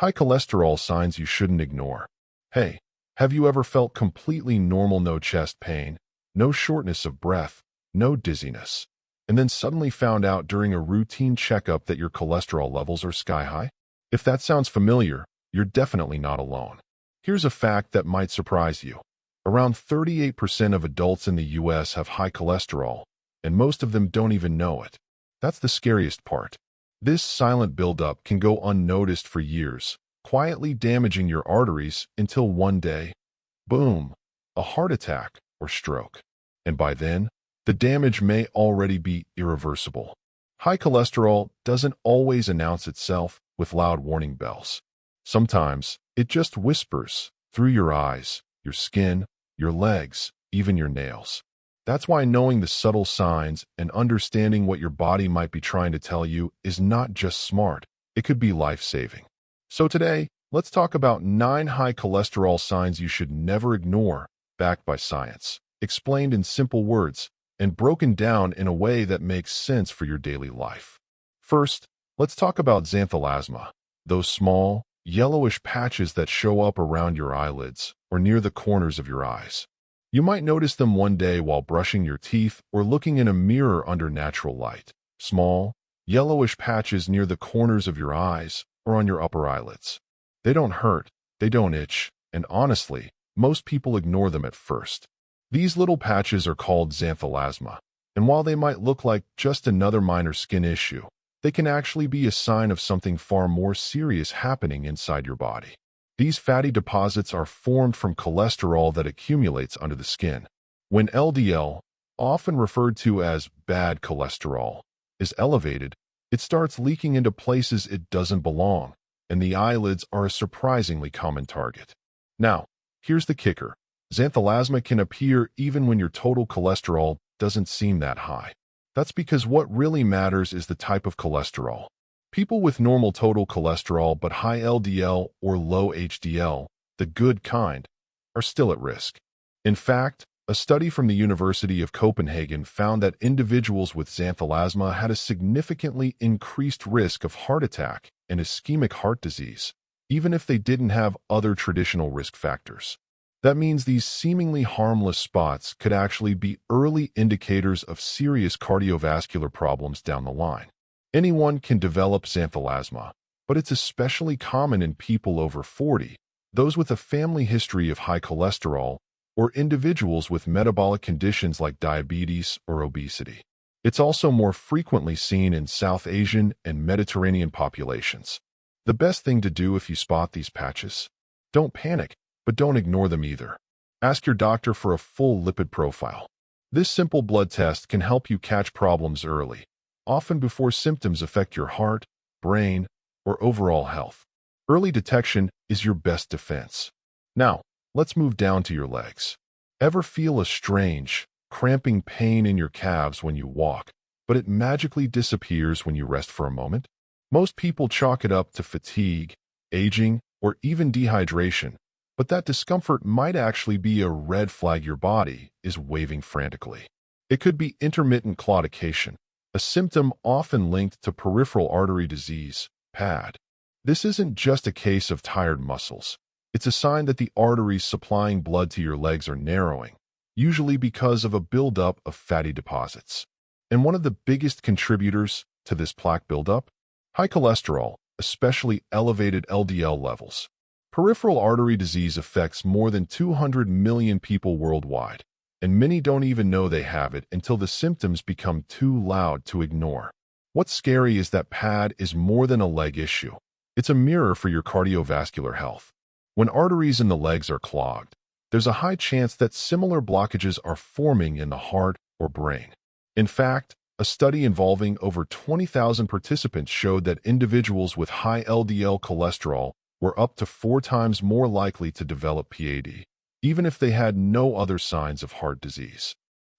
High cholesterol signs you shouldn't ignore. Hey, have you ever felt completely normal, no chest pain, no shortness of breath, no dizziness, and then suddenly found out during a routine checkup that your cholesterol levels are sky high? If that sounds familiar, you're definitely not alone. Here's a fact that might surprise you. Around 38% of adults in the US have high cholesterol, and most of them don't even know it. That's the scariest part. This silent buildup can go unnoticed for years, quietly damaging your arteries until one day, boom, a heart attack or stroke. And by then, the damage may already be irreversible. High cholesterol doesn't always announce itself with loud warning bells. Sometimes, it just whispers through your eyes, your skin, your legs, even your nails. That's why knowing the subtle signs and understanding what your body might be trying to tell you is not just smart, it could be life-saving. So today, let's talk about 9 high cholesterol signs you should never ignore, backed by science, explained in simple words, and broken down in a way that makes sense for your daily life. First, let's talk about xanthelasma, those small, yellowish patches that show up around your eyelids or near the corners of your eyes. You might notice them one day while brushing your teeth or looking in a mirror under natural light. Small, yellowish patches near the corners of your eyes or on your upper eyelids. They don't hurt, they don't itch, and honestly, most people ignore them at first. These little patches are called xanthelasma, and while they might look like just another minor skin issue, they can actually be a sign of something far more serious happening inside your body. These fatty deposits are formed from cholesterol that accumulates under the skin. When LDL, often referred to as bad cholesterol, is elevated, it starts leaking into places it doesn't belong, and the eyelids are a surprisingly common target. Now, here's the kicker. Xanthelasma can appear even when your total cholesterol doesn't seem that high. That's because what really matters is the type of cholesterol. People with normal total cholesterol but high LDL or low HDL, the good kind, are still at risk. In fact, a study from the University of Copenhagen found that individuals with xanthelasma had a significantly increased risk of heart attack and ischemic heart disease, even if they didn't have other traditional risk factors. That means these seemingly harmless spots could actually be early indicators of serious cardiovascular problems down the line. Anyone can develop xanthelasma, but it's especially common in people over 40, those with a family history of high cholesterol, or individuals with metabolic conditions like diabetes or obesity. It's also more frequently seen in South Asian and Mediterranean populations. The best thing to do if you spot these patches? Don't panic, but don't ignore them either. Ask your doctor for a full lipid profile. This simple blood test can help you catch problems early, often before symptoms affect your heart, brain, or overall health. Early detection is your best defense. Now, let's move down to your legs. Ever feel a strange, cramping pain in your calves when you walk, but it magically disappears when you rest for a moment? Most people chalk it up to fatigue, aging, or even dehydration, but that discomfort might actually be a red flag your body is waving frantically. It could be intermittent claudication, a symptom often linked to peripheral artery disease, PAD. This isn't just a case of tired muscles. It's a sign that the arteries supplying blood to your legs are narrowing, usually because of a buildup of fatty deposits. And one of the biggest contributors to this plaque buildup? High cholesterol, especially elevated LDL levels. Peripheral artery disease affects more than 200 million people worldwide, and many don't even know they have it until the symptoms become too loud to ignore. What's scary is that PAD is more than a leg issue. It's a mirror for your cardiovascular health. When arteries in the legs are clogged, there's a high chance that similar blockages are forming in the heart or brain. In fact, a study involving over 20,000 participants showed that individuals with high LDL cholesterol were up to 4 times more likely to develop PAD, even if they had no other signs of heart disease.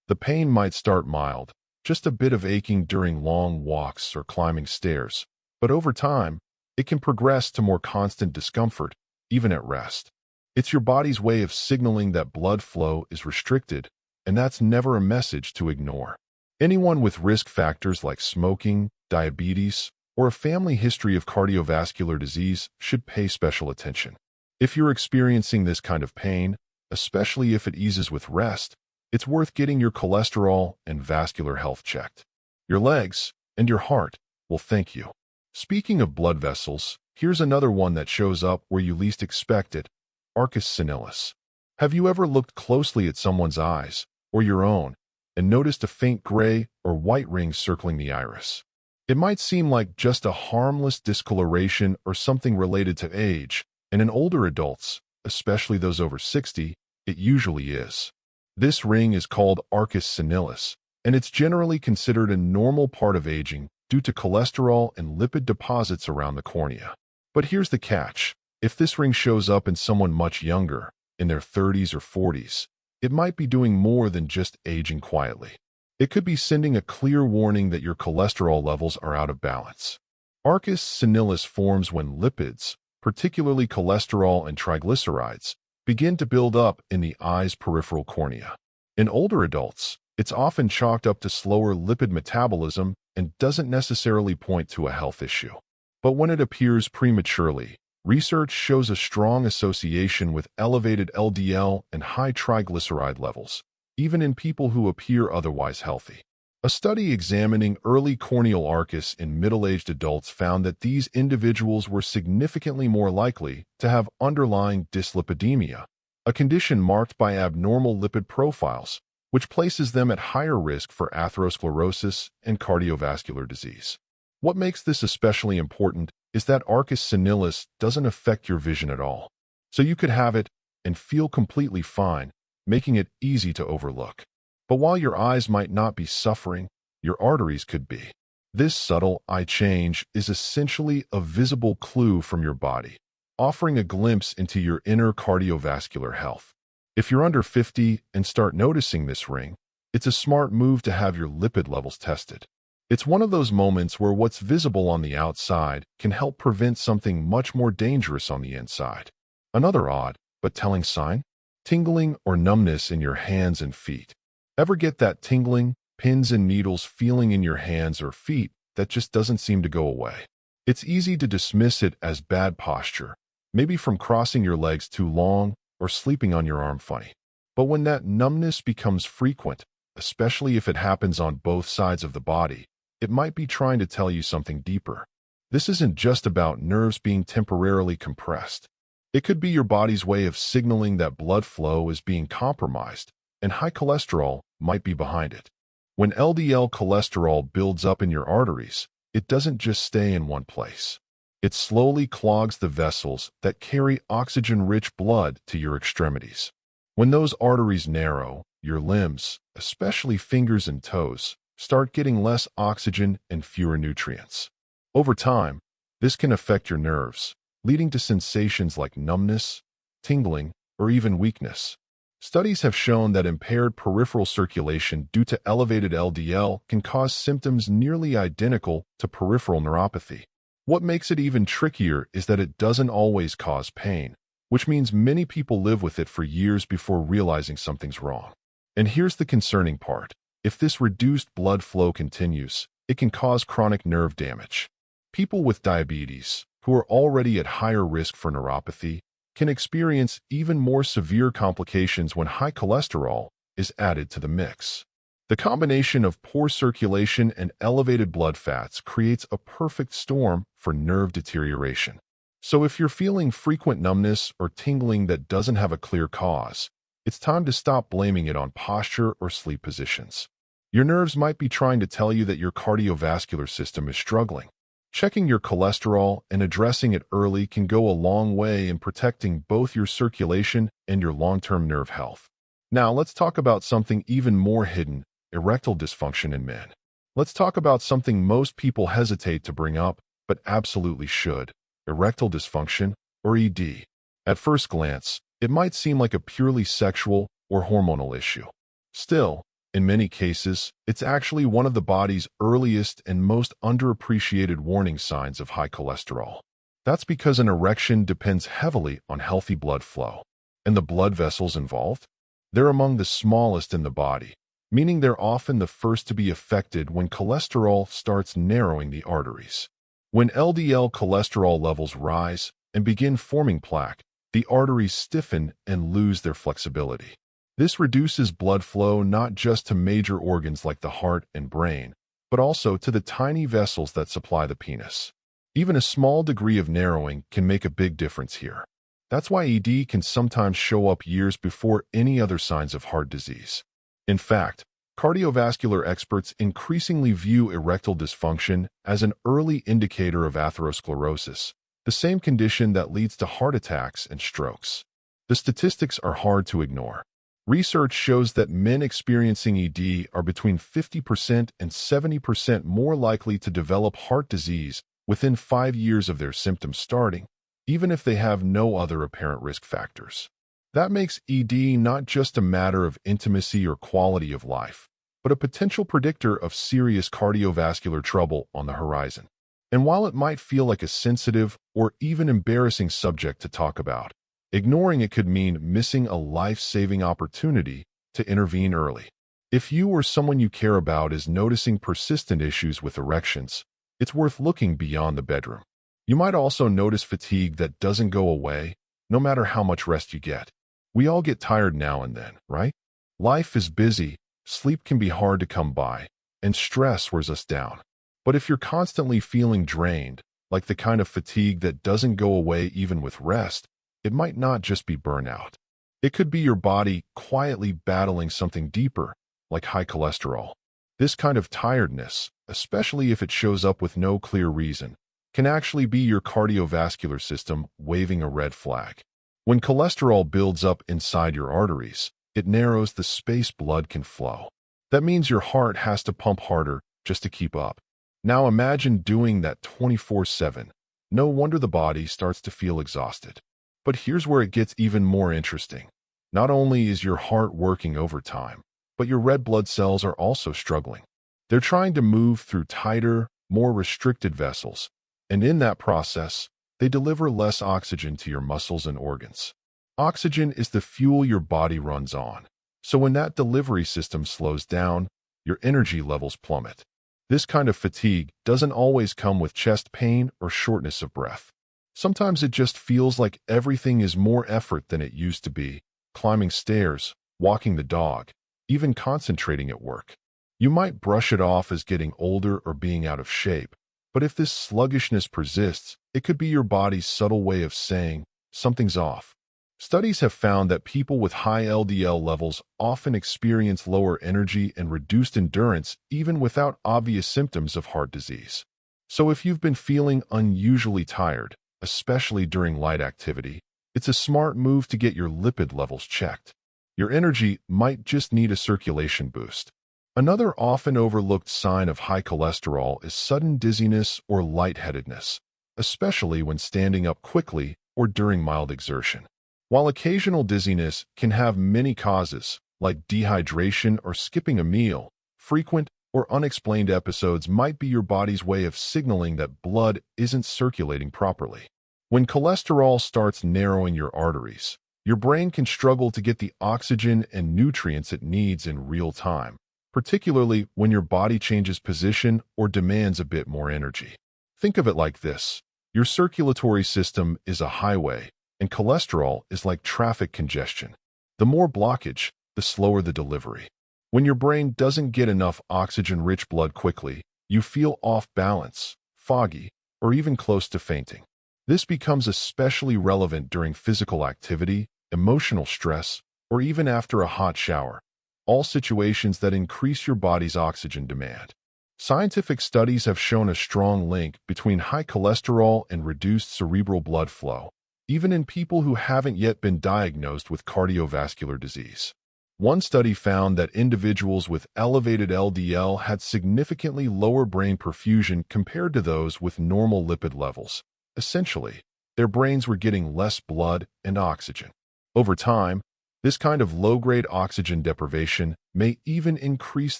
The pain might start mild, just a bit of aching during long walks or climbing stairs, but over time, it can progress to more constant discomfort, even at rest. It's your body's way of signaling that blood flow is restricted, and that's never a message to ignore. Anyone with risk factors like smoking, diabetes, or a family history of cardiovascular disease should pay special attention. If you're experiencing this kind of pain, especially if it eases with rest, it's worth getting your cholesterol and vascular health checked. Your legs and your heart will thank you. Speaking of blood vessels, here's another one that shows up where you least expect it: arcus senilis. Have you ever looked closely at someone's eyes, or your own, and noticed a faint gray or white ring circling the iris? It might seem like just a harmless discoloration or something related to age, and in older adults, especially those over 60, it usually is. This ring is called arcus senilis, and it's generally considered a normal part of aging due to cholesterol and lipid deposits around the cornea. But here's the catch: if this ring shows up in someone much younger, in their 30s or 40s, it might be doing more than just aging quietly. It could be sending a clear warning that your cholesterol levels are out of balance. Arcus senilis forms when lipids, particularly cholesterol and triglycerides, begin to build up in the eye's peripheral cornea. In older adults, it's often chalked up to slower lipid metabolism and doesn't necessarily point to a health issue. But when it appears prematurely, research shows a strong association with elevated LDL and high triglyceride levels, even in people who appear otherwise healthy. A study examining early corneal arcus in middle-aged adults found that these individuals were significantly more likely to have underlying dyslipidemia, a condition marked by abnormal lipid profiles, which places them at higher risk for atherosclerosis and cardiovascular disease. What makes this especially important is that arcus senilis doesn't affect your vision at all, so you could have it and feel completely fine, making it easy to overlook. But while your eyes might not be suffering, your arteries could be. This subtle eye change is essentially a visible clue from your body, offering a glimpse into your inner cardiovascular health. If you're under 50 and start noticing this ring, it's a smart move to have your lipid levels tested. It's one of those moments where what's visible on the outside can help prevent something much more dangerous on the inside. Another odd, but telling sign: tingling or numbness in your hands and feet. Ever get that tingling, pins and needles feeling in your hands or feet that just doesn't seem to go away? It's easy to dismiss it as bad posture, maybe from crossing your legs too long or sleeping on your arm funny. But when that numbness becomes frequent, especially if it happens on both sides of the body, it might be trying to tell you something deeper. This isn't just about nerves being temporarily compressed. It could be your body's way of signaling that blood flow is being compromised, and high cholesterol might be behind it. When LDL cholesterol builds up in your arteries, it doesn't just stay in one place. It slowly clogs the vessels that carry oxygen-rich blood to your extremities. When those arteries narrow, your limbs, especially fingers and toes, start getting less oxygen and fewer nutrients. Over time, this can affect your nerves, leading to sensations like numbness, tingling, or even weakness. Studies have shown that impaired peripheral circulation due to elevated LDL can cause symptoms nearly identical to peripheral neuropathy. What makes it even trickier is that it doesn't always cause pain, which means many people live with it for years before realizing something's wrong. And here's the concerning part: if this reduced blood flow continues, it can cause chronic nerve damage. People with diabetes, who are already at higher risk for neuropathy, can experience even more severe complications when high cholesterol is added to the mix. The combination of poor circulation and elevated blood fats creates a perfect storm for nerve deterioration. So if you're feeling frequent numbness or tingling that doesn't have a clear cause, it's time to stop blaming it on posture or sleep positions. Your nerves might be trying to tell you that your cardiovascular system is struggling. Checking your cholesterol and addressing it early can go a long way in protecting both your circulation and your long-term nerve health. Now, let's talk about something even more hidden: erectile dysfunction in men. Let's talk about something most people hesitate to bring up, but absolutely should: erectile dysfunction, or ED. At first glance, it might seem like a purely sexual or hormonal issue. Still, in many cases, it's actually one of the body's earliest and most underappreciated warning signs of high cholesterol. That's because an erection depends heavily on healthy blood flow. And the blood vessels involved? They're among the smallest in the body, meaning they're often the first to be affected when cholesterol starts narrowing the arteries. When LDL cholesterol levels rise and begin forming plaque, the arteries stiffen and lose their flexibility. This reduces blood flow not just to major organs like the heart and brain, but also to the tiny vessels that supply the penis. Even a small degree of narrowing can make a big difference here. That's why ED can sometimes show up years before any other signs of heart disease. In fact, cardiovascular experts increasingly view erectile dysfunction as an early indicator of atherosclerosis, the same condition that leads to heart attacks and strokes. The statistics are hard to ignore. Research shows that men experiencing ED are between 50% and 70% more likely to develop heart disease within 5 years of their symptoms starting, even if they have no other apparent risk factors. That makes ED not just a matter of intimacy or quality of life, but a potential predictor of serious cardiovascular trouble on the horizon. And while it might feel like a sensitive or even embarrassing subject to talk about, ignoring it could mean missing a life-saving opportunity to intervene early. If you or someone you care about is noticing persistent issues with erections, it's worth looking beyond the bedroom. You might also notice fatigue that doesn't go away, no matter how much rest you get. We all get tired now and then, right? Life is busy, sleep can be hard to come by, and stress wears us down. But if you're constantly feeling drained, like the kind of fatigue that doesn't go away even with rest, it might not just be burnout. It could be your body quietly battling something deeper, like high cholesterol. This kind of tiredness, especially if it shows up with no clear reason, can actually be your cardiovascular system waving a red flag. When cholesterol builds up inside your arteries, it narrows the space blood can flow. That means your heart has to pump harder just to keep up. Now imagine doing that 24/7. No wonder the body starts to feel exhausted. But here's where it gets even more interesting. Not only is your heart working overtime, but your red blood cells are also struggling. They're trying to move through tighter, more restricted vessels, and in that process, they deliver less oxygen to your muscles and organs. Oxygen is the fuel your body runs on, so when that delivery system slows down, your energy levels plummet. This kind of fatigue doesn't always come with chest pain or shortness of breath. Sometimes it just feels like everything is more effort than it used to be, climbing stairs, walking the dog, even concentrating at work. You might brush it off as getting older or being out of shape, but if this sluggishness persists, it could be your body's subtle way of saying, something's off. Studies have found that people with high LDL levels often experience lower energy and reduced endurance even without obvious symptoms of heart disease. So if you've been feeling unusually tired, especially during light activity, it's a smart move to get your lipid levels checked. Your energy might just need a circulation boost. Another often overlooked sign of high cholesterol is sudden dizziness or lightheadedness, especially when standing up quickly or during mild exertion. While occasional dizziness can have many causes, like dehydration or skipping a meal, frequent or unexplained episodes might be your body's way of signaling that blood isn't circulating properly. When cholesterol starts narrowing your arteries, your brain can struggle to get the oxygen and nutrients it needs in real time, particularly when your body changes position or demands a bit more energy. Think of it like this. Your circulatory system is a highway, and cholesterol is like traffic congestion. The more blockage, the slower the delivery. When your brain doesn't get enough oxygen-rich blood quickly, you feel off balance, foggy, or even close to fainting. This becomes especially relevant during physical activity, emotional stress, or even after a hot shower, all situations that increase your body's oxygen demand. Scientific studies have shown a strong link between high cholesterol and reduced cerebral blood flow, even in people who haven't yet been diagnosed with cardiovascular disease. One study found that individuals with elevated LDL had significantly lower brain perfusion compared to those with normal lipid levels. Essentially, their brains were getting less blood and oxygen. Over time, this kind of low-grade oxygen deprivation may even increase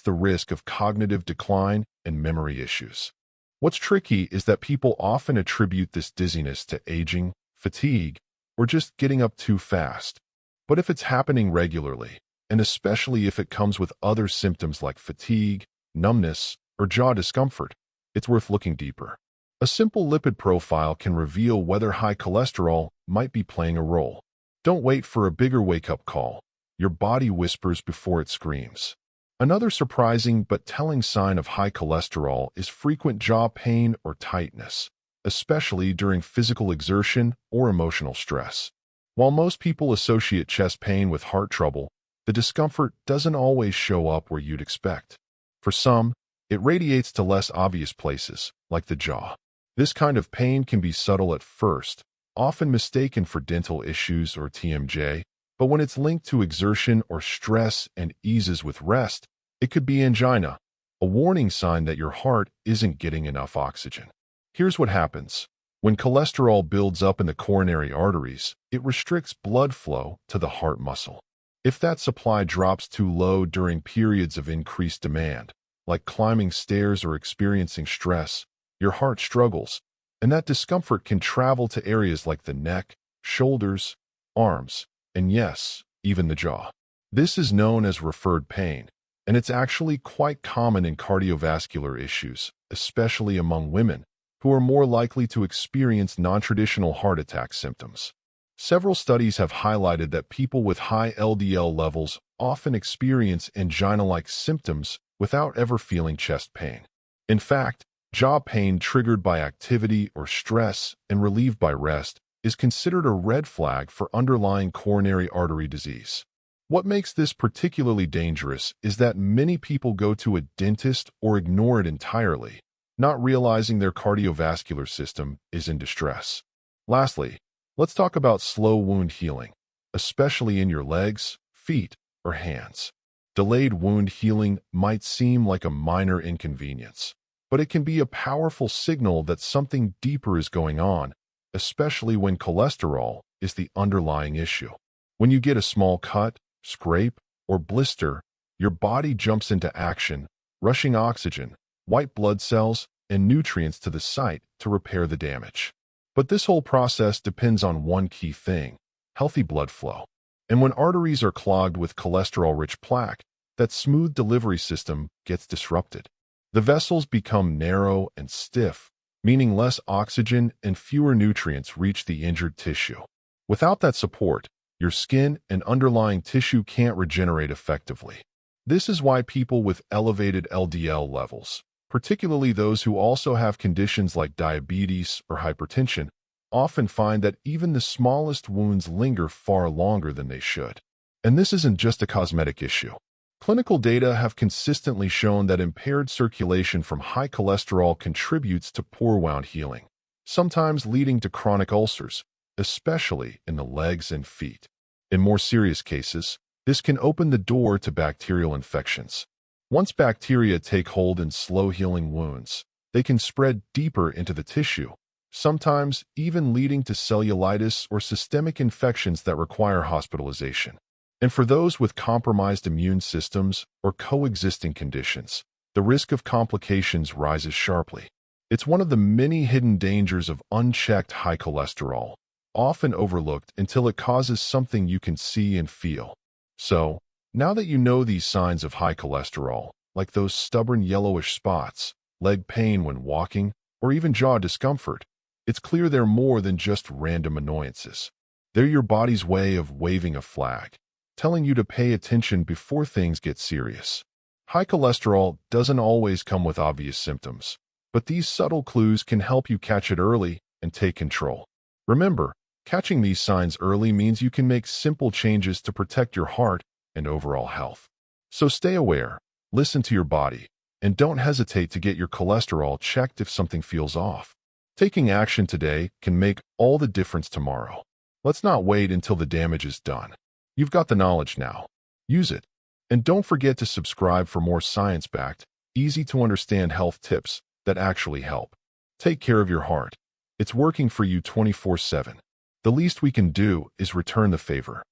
the risk of cognitive decline and memory issues. What's tricky is that people often attribute this dizziness to aging, fatigue, or just getting up too fast. But if it's happening regularly, and especially if it comes with other symptoms like fatigue, numbness, or jaw discomfort, it's worth looking deeper. A simple lipid profile can reveal whether high cholesterol might be playing a role. Don't wait for a bigger wake-up call. Your body whispers before it screams. Another surprising but telling sign of high cholesterol is frequent jaw pain or tightness, especially during physical exertion or emotional stress. While most people associate chest pain with heart trouble, the discomfort doesn't always show up where you'd expect. For some, it radiates to less obvious places, like the jaw. This kind of pain can be subtle at first, often mistaken for dental issues or TMJ, but when it's linked to exertion or stress and eases with rest, it could be angina, a warning sign that your heart isn't getting enough oxygen. Here's what happens. When cholesterol builds up in the coronary arteries, it restricts blood flow to the heart muscle. If that supply drops too low during periods of increased demand, like climbing stairs or experiencing stress, your heart struggles, and that discomfort can travel to areas like the neck, shoulders, arms, and yes, even the jaw. This is known as referred pain, and it's actually quite common in cardiovascular issues, especially among women, who are more likely to experience non-traditional heart attack symptoms. Several studies have highlighted that people with high LDL levels often experience angina-like symptoms without ever feeling chest pain. In fact, jaw pain triggered by activity or stress and relieved by rest is considered a red flag for underlying coronary artery disease. What makes this particularly dangerous is that many people go to a dentist or ignore it entirely, not realizing their cardiovascular system is in distress. Lastly, let's talk about slow wound healing, especially in your legs, feet, or hands. Delayed wound healing might seem like a minor inconvenience, but it can be a powerful signal that something deeper is going on, especially when cholesterol is the underlying issue. When you get a small cut, scrape, or blister, your body jumps into action, rushing oxygen, white blood cells, and nutrients to the site to repair the damage. But this whole process depends on one key thing: healthy blood flow. And when arteries are clogged with cholesterol-rich plaque, that smooth delivery system gets disrupted. The vessels become narrow and stiff, meaning less oxygen and fewer nutrients reach the injured tissue. Without that support, your skin and underlying tissue can't regenerate effectively. This is why people with elevated LDL levels, particularly those who also have conditions like diabetes or hypertension, often find that even the smallest wounds linger far longer than they should. And this isn't just a cosmetic issue. Clinical data have consistently shown that impaired circulation from high cholesterol contributes to poor wound healing, sometimes leading to chronic ulcers, especially in the legs and feet. In more serious cases, this can open the door to bacterial infections. Once bacteria take hold in slow-healing wounds, they can spread deeper into the tissue, sometimes even leading to cellulitis or systemic infections that require hospitalization. And for those with compromised immune systems or coexisting conditions, the risk of complications rises sharply. It's one of the many hidden dangers of unchecked high cholesterol, often overlooked until it causes something you can see and feel. So, now that you know these signs of high cholesterol, like those stubborn yellowish spots, leg pain when walking, or even jaw discomfort, it's clear they're more than just random annoyances. They're your body's way of waving a flag, telling you to pay attention before things get serious. High cholesterol doesn't always come with obvious symptoms, but these subtle clues can help you catch it early and take control. Remember, catching these signs early means you can make simple changes to protect your heart and overall health. So stay aware, listen to your body, and don't hesitate to get your cholesterol checked if something feels off. Taking action today can make all the difference tomorrow. Let's not wait until the damage is done. You've got the knowledge now. Use it. And don't forget to subscribe for more science-backed, easy-to-understand health tips that actually help. Take care of your heart. It's working for you 24/7. The least we can do is return the favor.